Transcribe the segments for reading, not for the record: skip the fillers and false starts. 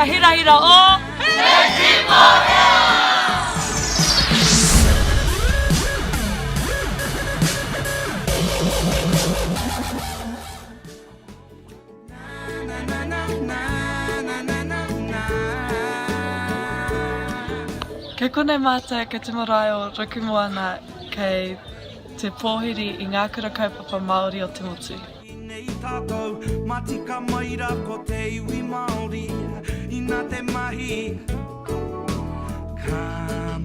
hira hira o Ke kone mata ke te marae o Rokumoana kei te pōhiri I ngā kura kaupapa Māori o te motu. Nei tātou, matika maira ko te iwi Māori, ina te mahi. Ka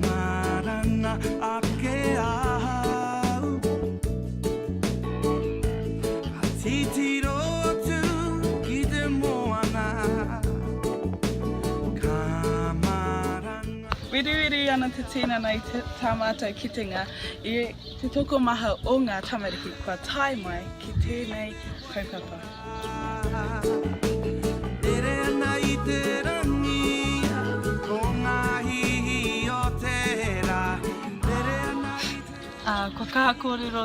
marana ake ahau, ka titiro atu ki te moana. Ka marana. Wiriwiri ana te tēnā nei tā mātou kitenga I te toko maha o ngā tamariki kua tae mai ki tēnei kaupapa. Tere ana I te rangi, ko ngā hihi o te rā. Tere ana I te... Ko kaha kōrero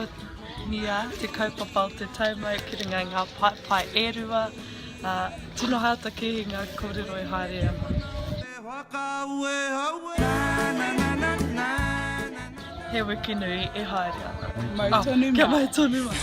nia te kaupapa o te taumau ki ringa ngā pai erua, tino hata ki ngā kōrero I haere ana. He wiki nui E haere ana. Mai tonu Kia mai. mai tonu mai.